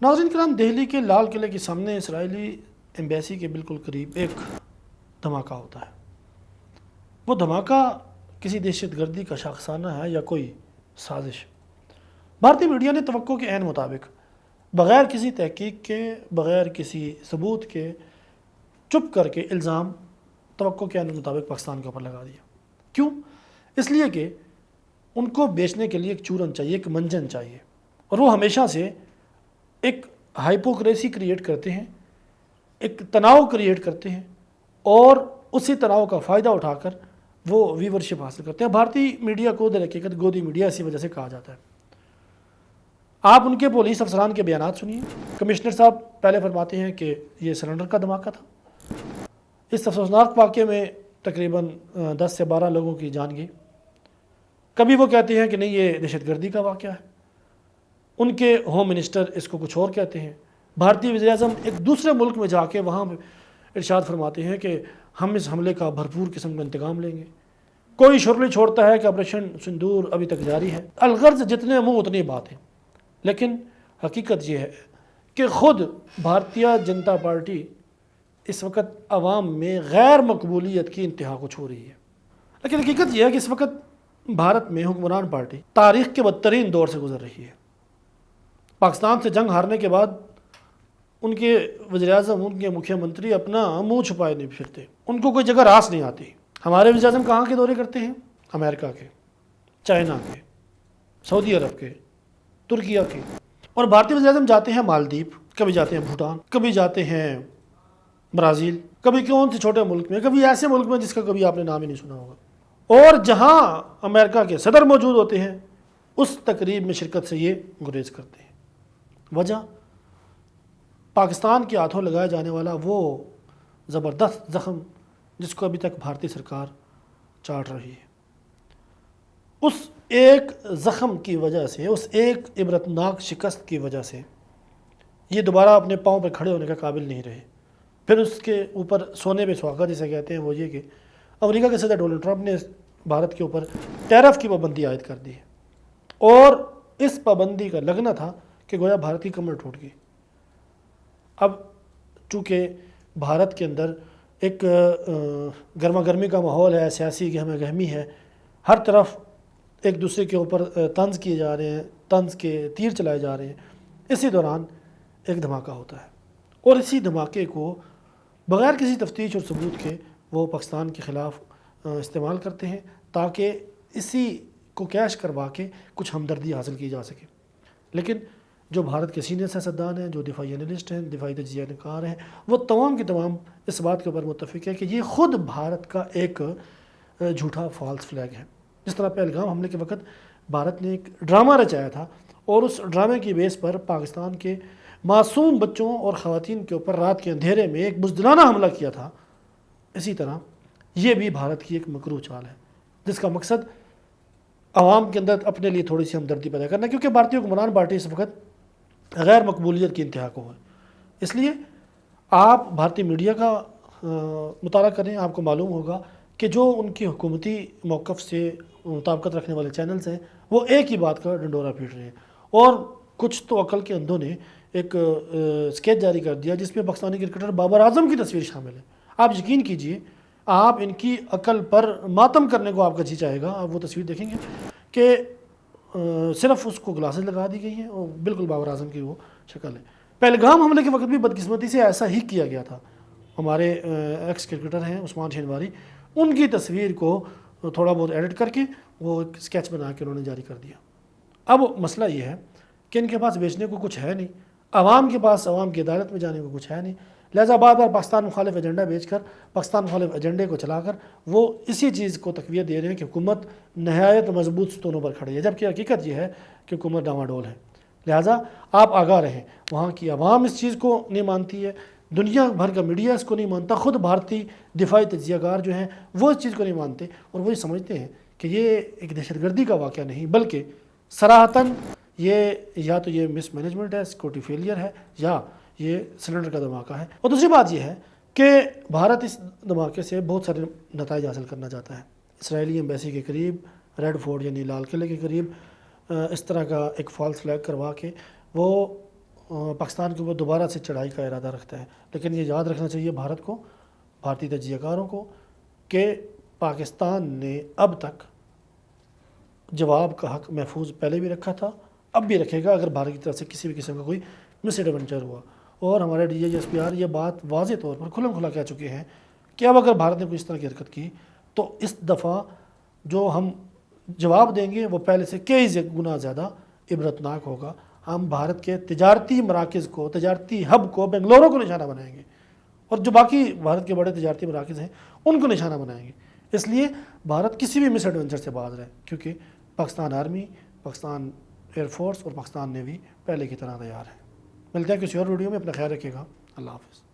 ناظرین کرام، دہلی کے لال قلعے کے سامنے اسرائیلی ایمبیسی کے بالکل قریب ایک دھماکہ ہوتا ہے۔ وہ دھماکہ کسی دہشت گردی کا شاخسانہ ہے یا کوئی سازش؟ بھارتی میڈیا نے توقع کے عین مطابق بغیر کسی تحقیق کے، بغیر کسی ثبوت کے، چپ کر کے الزام توقع کے عین مطابق پاکستان کے اوپر لگا دیا۔ کیوں؟ اس لیے کہ ان کو بیچنے کے لیے ایک چورن چاہیے، ایک منجن چاہیے، اور وہ ہمیشہ سے ایک ہائپوکریسی کریٹ کرتے ہیں، ایک تناؤ کریٹ کرتے ہیں، اور اسی تناؤ کا فائدہ اٹھا کر وہ ویورشپ حاصل کرتے ہیں۔ بھارتی میڈیا کو در حقیقت گودی میڈیا اسی وجہ سے کہا جاتا ہے۔ آپ ان کے پولیس افسران کے بیانات سنیے۔ کمشنر صاحب پہلے فرماتے ہیں کہ یہ سلنڈر کا دھماکہ تھا۔ اس افسوسناک واقعے میں تقریباً 10 سے 12 لوگوں کی جان گئی۔ کبھی وہ کہتے ہیں کہ نہیں، یہ دہشت گردی کا واقعہ ہے، ان کے ہوم منسٹر اس کو کچھ اور کہتے ہیں۔ بھارتی وزیر اعظم ایک دوسرے ملک میں جا کے وہاں ارشاد فرماتے ہیں کہ ہم اس حملے کا بھرپور قسم کا انتقام لیں گے۔ کوئی شرلی چھوڑتا ہے کہ آپریشن سندور ابھی تک جاری ہے۔ الغرض جتنے منہ اتنی بات ہے، لیکن حقیقت یہ ہے کہ خود بھارتیہ جنتا پارٹی اس وقت عوام میں غیر مقبولیت کی انتہا کو چھو رہی ہے۔ لیکن حقیقت یہ ہے کہ اس وقت بھارت میں حکمران پارٹی تاریخ کے بدترین دور سے گزر رہی ہے۔ پاکستان سے جنگ ہارنے کے بعد ان کے وزیر اعظم، ان کے مکھیہ منتری اپنا منہ چھپائے نہیں پھرتے، ان کو کوئی جگہ راس نہیں آتی۔ ہمارے وزیر اعظم کہاں کے دورے کرتے ہیں؟ امریکہ کے، چائنا کے، سعودی عرب کے، ترکیہ کے، اور بھارتی وزیر اعظم جاتے ہیں مالدیپ، کبھی جاتے ہیں بھوٹان، کبھی جاتے ہیں برازیل، کبھی کون سے چھوٹے ملک میں، کبھی ایسے ملک میں جس کا کبھی آپ نے نام ہی نہیں سنا ہوگا۔ اور جہاں امریکہ کے صدر موجود ہوتے ہیں، اس تقریب میں شرکت سے یہ گریز کرتے ہیں۔ وجہ پاکستان کے ہاتھوں لگایا جانے والا وہ زبردست زخم جس کو ابھی تک بھارتی سرکار چاٹ رہی ہے۔ اس ایک زخم کی وجہ سے، اس ایک عبرتناک شکست کی وجہ سے یہ دوبارہ اپنے پاؤں پہ کھڑے ہونے کا قابل نہیں رہے۔ پھر اس کے اوپر سونے پہ سہاگا جسے کہتے ہیں، وہ یہ کہ امریکہ کے صدر ڈونلڈ ٹرمپ نے بھارت کے اوپر ٹیرف کی پابندی عائد کر دی ہے، اور اس پابندی کا لگنا تھا کہ گویا بھارت کی کمر ٹوٹ گئی۔ اب چونکہ بھارت کے اندر ایک گرما گرمی کا ماحول ہے، سیاسی گہما گہمی ہے، ہر طرف ایک دوسرے کے اوپر طنز کیے جا رہے ہیں، طنز کے تیر چلائے جا رہے ہیں۔ اسی دوران ایک دھماکہ ہوتا ہے، اور اسی دھماکے کو بغیر کسی تفتیش اور ثبوت کے وہ پاکستان کے خلاف استعمال کرتے ہیں، تاکہ اسی کو کیش کروا کے کچھ ہمدردی حاصل کی جا سکے۔ لیکن جو بھارت کے سینئر سیاستدان ہیں، جو دفاعی انالسٹ ہیں، دفاعی تجزیہ نگار ہیں، وہ تمام کے تمام اس بات کے اوپر متفق ہے کہ یہ خود بھارت کا ایک جھوٹا فالس فلیگ ہے۔ جس طرح پہلگام حملے کے وقت بھارت نے ایک ڈرامہ رچایا تھا، اور اس ڈرامے کی بیس پر پاکستان کے معصوم بچوں اور خواتین کے اوپر رات کے اندھیرے میں ایک بزدلانہ حملہ کیا تھا، اسی طرح یہ بھی بھارت کی ایک مکروہ چال ہے، جس کا مقصد عوام کے اندر اپنے لیے تھوڑی سی ہمدردی پیدا کرنا، کیونکہ بھارتی حکمران پارٹی اس وقت غیر مقبولیت کی انتہا کو ہے۔ اس لیے آپ بھارتی میڈیا کا مطالعہ کریں، آپ کو معلوم ہوگا کہ جو ان کی حکومتی موقف سے مطابقت رکھنے والے چینلز ہیں، وہ ایک ہی بات کا ڈنڈورا پیٹ رہے ہیں، اور کچھ تو عقل کے اندھوں نے ایک اسکیچ جاری کر دیا جس میں پاکستانی کرکٹر بابر اعظم کی تصویر شامل ہے۔ آپ یقین کیجئے، آپ ان کی عقل پر ماتم کرنے کو آپ کا جی چاہے گا۔ آپ وہ تصویر دیکھیں گے کہ صرف اس کو گلاسز لگا دی گئی ہیں، اور بالکل بابر اعظم کی وہ شکل ہے۔ پہلگام حملے کے وقت بھی بدقسمتی سے ایسا ہی کیا گیا تھا۔ ہمارے ایکس کرکٹر ہیں عثمان شینواری، ان کی تصویر کو تھوڑا بہت ایڈٹ کر کے وہ ایک اسکیچ بنا کے انہوں نے جاری کر دیا۔ اب مسئلہ یہ ہے کہ ان کے پاس بیچنے کو کچھ ہے نہیں، عوام کے پاس عوام کی عدالت میں جانے کو کچھ ہے نہیں، لہذا بار بار پاکستان مخالف ایجنڈا بیچ کر، پاکستان مخالف ایجنڈے کو چلا کر وہ اسی چیز کو تقویت دے رہے ہیں کہ حکومت نہایت مضبوط ستونوں پر کھڑی ہے، جبکہ حقیقت یہ ہے کہ حکومت ڈاواڈول ہے۔ لہٰذا آپ آگاہ رہیں، وہاں کی عوام اس چیز کو نہیں مانتی ہے، دنیا بھر کا میڈیا اس کو نہیں مانتا، خود بھارتی دفاعی تجزیہ کار جو ہیں وہ اس چیز کو نہیں مانتے، اور وہ یہ سمجھتے ہیں کہ یہ ایک دہشت گردی کا واقعہ نہیں، بلکہ صراحتاً یہ یا تو یہ مس مینجمنٹ ہے، سیکورٹی فیلئر ہے، یا یہ سلنڈر کا دھماکہ ہے۔ اور دوسری بات یہ ہے کہ بھارت اس دھماکے سے بہت سارے نتائج حاصل کرنا چاہتا ہے۔ اسرائیلی ایمبیسی کے قریب، ریڈ فورٹ یعنی لال قلعے کے قریب اس طرح کا ایک فالس فلیگ کروا کے وہ پاکستان کے اوپر دوبارہ سے چڑھائی کا ارادہ رکھتا ہے، لیکن یہ یاد رکھنا چاہیے بھارت کو، بھارتی تجزیہ کاروں کو، کہ پاکستان نے اب تک جواب کا حق محفوظ پہلے بھی رکھا تھا، اب بھی رکھے گا اگر بھارت کی طرف سے کسی بھی قسم کا کوئی مس ایڈونچر ہوا۔ اور ہمارے D G S P R یہ بات واضح طور پر کھلم کھلا کہہ چکے ہیں کہ اب اگر بھارت نے کوئی اس طرح کی حرکت کی تو اس دفعہ جو ہم جواب دیں گے وہ پہلے سے کئی گنا زیادہ عبرتناک ہوگا۔ ہم بھارت کے تجارتی مراکز کو، تجارتی ہب کو، بنگلورو کو نشانہ بنائیں گے، اور جو باقی بھارت کے بڑے تجارتی مراکز ہیں ان کو نشانہ بنائیں گے۔ اس لیے بھارت کسی بھی مس ایڈونچر سے باز رہے، کیونکہ Pakistan army, Pakistan air force اور پاکستان نیوی پہلے کی طرح تیار ہے۔ ملتے ہیں کسی اور ویڈیو میں، اپنا خیال رکھیے گا، اللہ حافظ۔